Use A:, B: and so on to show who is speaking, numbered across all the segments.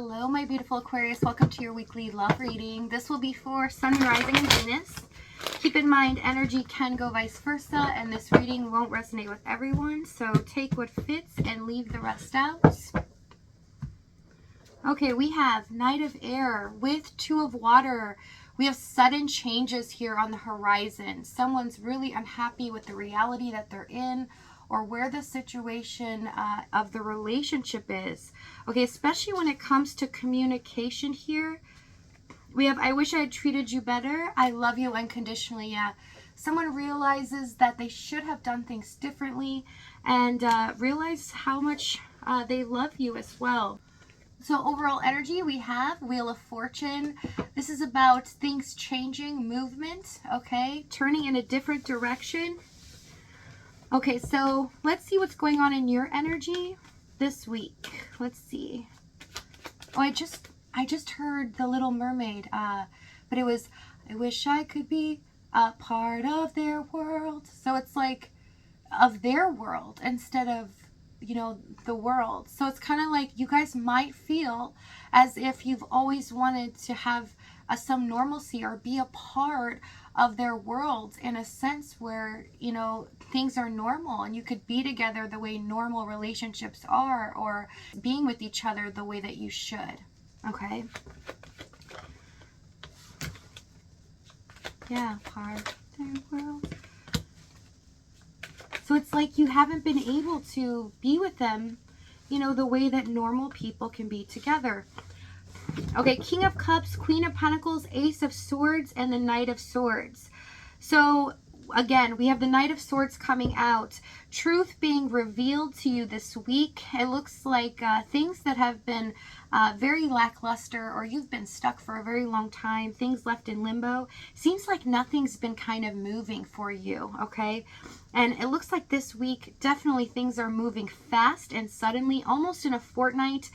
A: Hello, my beautiful Aquarius. Welcome to your weekly love reading. This will be for Sun, Rising, and Venus. Keep in mind, energy can go vice versa, and this reading won't resonate with everyone, so take what fits and leave the rest out. Okay, we have Knight of Air with Two of Water. We have sudden changes here on the horizon. Someone's really unhappy with the reality that they're in, or where the situation of the relationship is. Okay, especially when it comes to communication here. We have, I wish I had treated you better. I love you unconditionally. Yeah, someone realizes that they should have done things differently and realize how much they love you as well. So overall energy, we have Wheel of Fortune. This is about things changing, movement, okay? Turning in a different direction. Okay, so let's see what's going on in your energy this week. Let's see. Oh, I just heard The Little Mermaid, but it was, I wish I could be a part of their world. So it's like of their world instead of, you know, the world. So it's kind of like you guys might feel as if you've always wanted to have some normalcy or be a part of their world in a sense where, you know, things are normal and you could be together the way normal relationships are, or being with each other the way that you should. Okay. Yeah, part of their world. So it's like you haven't been able to be with them, you know, the way that normal people can be together. Okay, King of Cups, Queen of Pentacles, Ace of Swords, and the Knight of Swords. So again, we have the Knight of Swords coming out. Truth being revealed to you this week. It looks like things that have been very lackluster, or you've been stuck for a very long time, things left in limbo. Seems like nothing's been kind of moving for you, okay? And it looks like this week, definitely things are moving fast and suddenly, almost in a fortnight.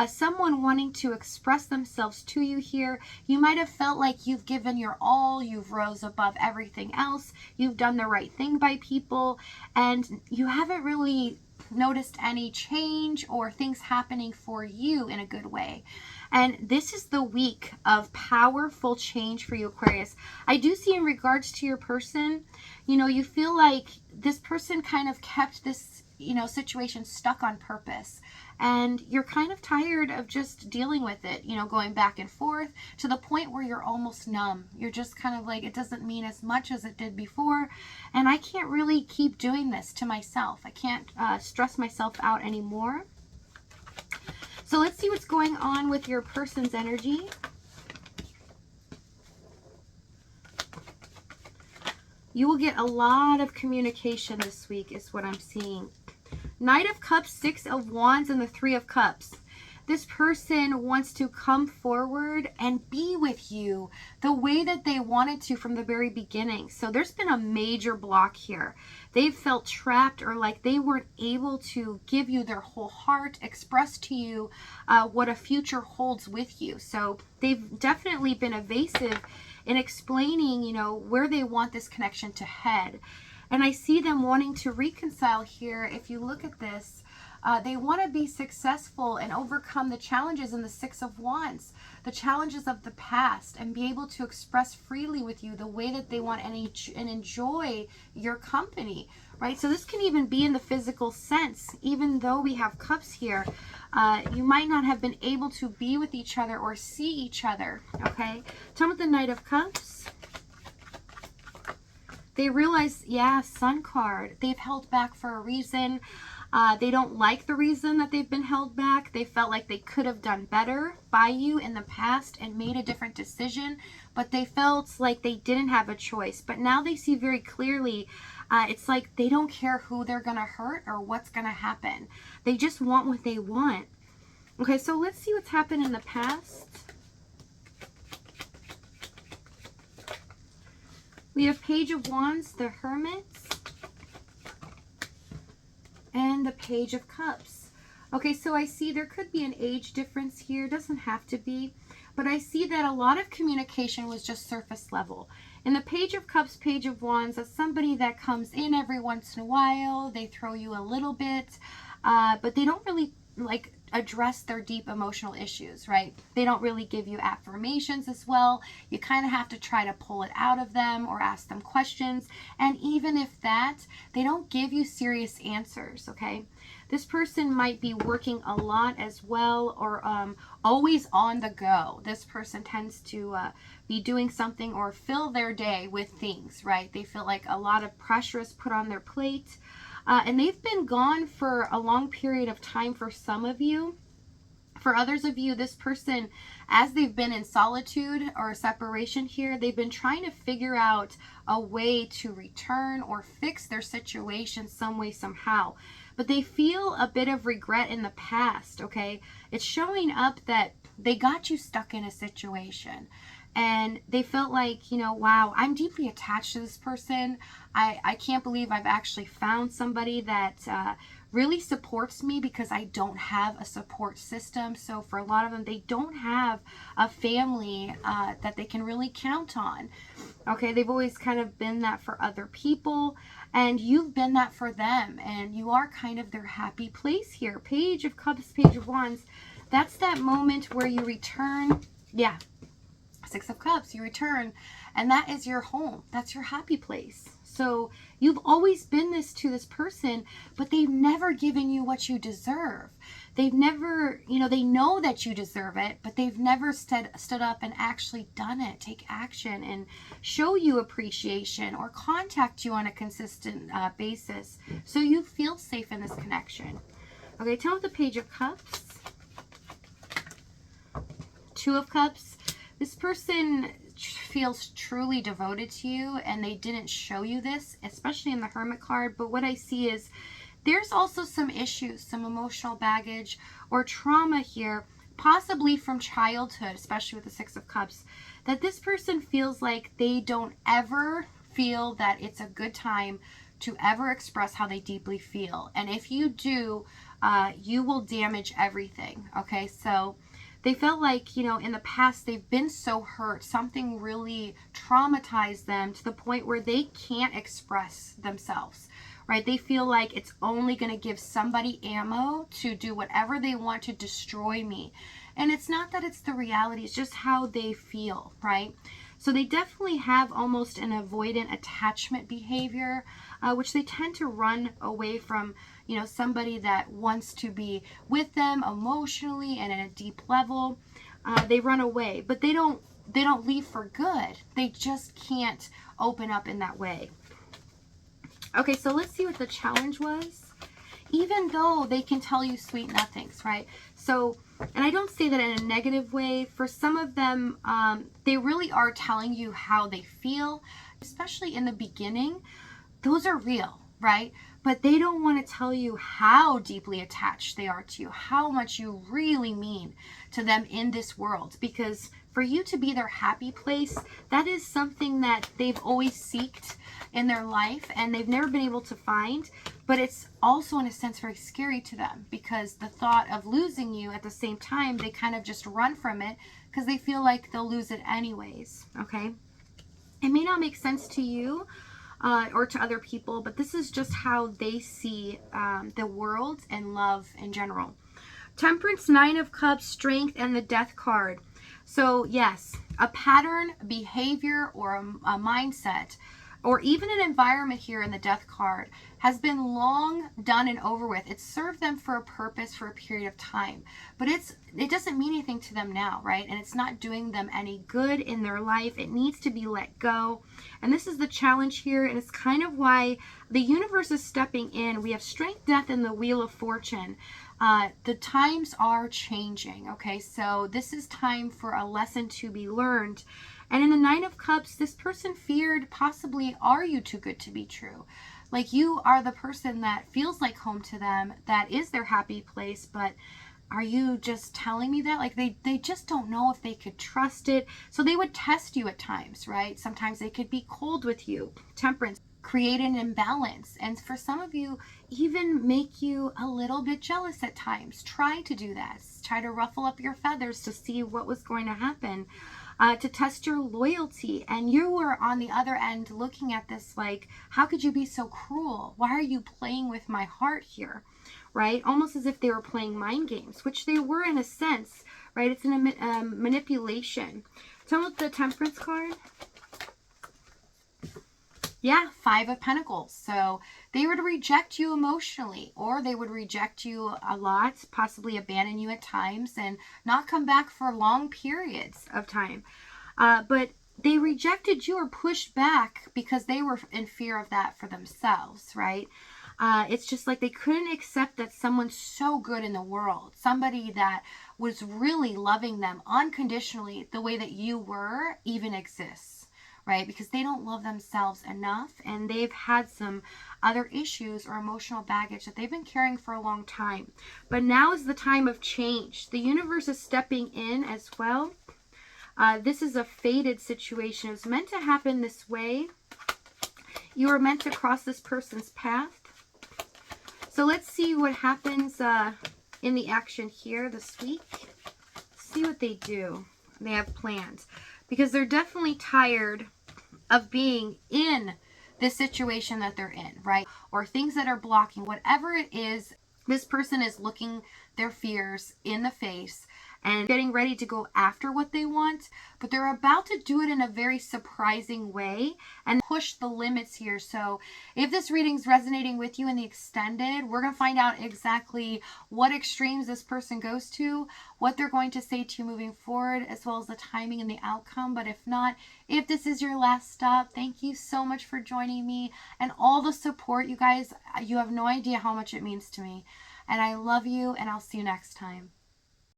A: Someone wanting to express themselves to you here. You might have felt like you've given your all, you've rose above everything else, you've done the right thing by people, and you haven't really noticed any change or things happening for you in a good way. And this is the week of powerful change for you, Aquarius. I do see in regards to your person, you know, you feel like this person kind of kept this, you know, situation stuck on purpose. And you're kind of tired of just dealing with it, you know, going back and forth to the point where you're almost numb. You're just kind of like, it doesn't mean as much as it did before. And I can't really keep doing this to myself. I can't stress myself out anymore. So let's see what's going on with your person's energy. You will get a lot of communication this week is what I'm seeing. Knight of Cups, Six of Wands, and the Three of Cups. This person wants to come forward and be with you the way that they wanted to from the very beginning. So there's been a major block here. They've felt trapped, or like they weren't able to give you their whole heart, express to you what a future holds with you. So they've definitely been evasive in explaining, you know, where they want this connection to head. And I see them wanting to reconcile here. If you look at this, they want to be successful and overcome the challenges in the Six of Wands, the challenges of the past, and be able to express freely with you the way that they want and enjoy your company, right? So this can even be in the physical sense. Even though we have cups here, you might not have been able to be with each other or see each other, okay? Tell me the Knight of Cups. They realize, yeah, Sun card. They've held back for a reason. They don't like the reason that they've been held back. They felt like they could have done better by you in the past and made a different decision, but they felt like they didn't have a choice. But now they see very clearly, it's like they don't care who they're going to hurt or what's going to happen. They just want what they want. Okay, so let's see what's happened in the past. We have Page of Wands, the Hermit, and the Page of Cups. Okay, so I see there could be an age difference here. Doesn't have to be. But I see that a lot of communication was just surface level. In the Page of Cups, Page of Wands, that's somebody that comes in every once in a while. They throw you a little bit, but they don't really, like, address their deep emotional issues, right? They don't really give you affirmations as well. You kind of have to try to pull it out of them or ask them questions. And even if that, they don't give you serious answers, okay? This person might be working a lot as well, or always on the go. This person tends to be doing something or fill their day with things, right? They feel like a lot of pressure is put on their plate. And they've been gone for a long period of time for some of you. For others of you, this person, as they've been in solitude or separation here, they've been trying to figure out a way to return or fix their situation some way, somehow. But they feel a bit of regret in the past, okay? It's showing up that they got you stuck in a situation. And they felt like, you know, wow, I'm deeply attached to this person. I can't believe I've actually found somebody that really supports me, because I don't have a support system. So for a lot of them, they don't have a family that they can really count on. Okay, they've always kind of been that for other people, and you've been that for them, and you are kind of their happy place here. Page of Cups, Page of Wands. That's that moment where you return. Yeah. Six of Cups, you return, and that is your home. That's your happy place. So you've always been this to this person, but they've never given you what you deserve. They've never, you know, they know that you deserve it, but they've never stood up and actually done it, take action and show you appreciation or contact you on a consistent basis, so you feel safe in this connection. Okay, tell me the Page of Cups. Two of Cups. This person feels truly devoted to you, and they didn't show you this, especially in the Hermit card. But what I see is there's also some issues, some emotional baggage or trauma here, possibly from childhood, especially with the Six of Cups, that this person feels like they don't ever feel that it's a good time to ever express how they deeply feel. And if you do, you will damage everything. Okay, so they felt like, you know, in the past they've been so hurt, something really traumatized them to the point where they can't express themselves, right? They feel like it's only going to give somebody ammo to do whatever they want to destroy me. And it's not that it's the reality, it's just how they feel, right? So they definitely have almost an avoidant attachment behavior, which they tend to run away from, you know, somebody that wants to be with them emotionally and at a deep level. They run away, but they don't leave for good. They just can't open up in that way. Okay, so let's see what the challenge was. Even though they can tell you sweet nothings, right? So, and I don't say that in a negative way. For some of them, they really are telling you how they feel, especially in the beginning. Those are real, right? But they don't want to tell you how deeply attached they are to you, how much you really mean to them in this world. Because for you to be their happy place, that is something that they've always sought in their life and they've never been able to find. But it's also, in a sense, very scary to them, because the thought of losing you at the same time, they kind of just run from it because they feel like they'll lose it anyways, okay? It may not make sense to you or to other people, but this is just how they see the world and love in general. Temperance, Nine of Cups, Strength, and the Death card. So yes, a pattern, behavior, or a mindset, or even an environment here in the Death card has been long done and over with. It's served them for a purpose for a period of time, but it doesn't mean anything to them now, right? And it's not doing them any good in their life. It needs to be let go. And this is the challenge here, and it's kind of why the universe is stepping in. We have Strength, Death, and the Wheel of Fortune. The times are changing, okay? So this is time for a lesson to be learned. And in the Nine of Cups, this person feared, possibly, are you too good to be true? Like, you are the person that feels like home to them, that is their happy place, but are you just telling me that? Like, they just don't know if they could trust it. So they would test you at times, right? Sometimes they could be cold with you. Temperance. create an imbalance. And for some of you, even make you a little bit jealous at times. Try to do that. Try to ruffle up your feathers to see what was going to happen, to test your loyalty. And you were on the other end looking at this like, how could you be so cruel? Why are you playing with my heart here? Right? Almost as if they were playing mind games, which they were in a sense, right? It's a manipulation. Tell me what the Temperance card. Yeah, Five of Pentacles. So they would reject you emotionally, or they would reject you a lot, possibly abandon you at times, and not come back for long periods of time. But they rejected you or pushed back because they were in fear of that for themselves, right? It's just like they couldn't accept that someone so good in the world, somebody that was really loving them unconditionally the way that you were, even exists. Right? Because they don't love themselves enough, and they've had some other issues or emotional baggage that they've been carrying for a long time. But now is the time of change. The universe is stepping in as well. This is a fated situation. It was meant to happen this way. You were meant to cross this person's path. So let's see what happens in the action here this week. See what they do. They have plans. Because they're definitely tired of being in this situation that they're in, right? Or things that are blocking, whatever it is, this person is looking their fears in the face and getting ready to go after what they want, but they're about to do it in a very surprising way and push the limits here. So if this reading's resonating with you in the extended, we're going to find out exactly what extremes this person goes to, what they're going to say to you moving forward, as well as the timing and the outcome. But if not, if this is your last stop, thank you so much for joining me and all the support, you guys. You have no idea how much it means to me. And I love you, and I'll see you next time.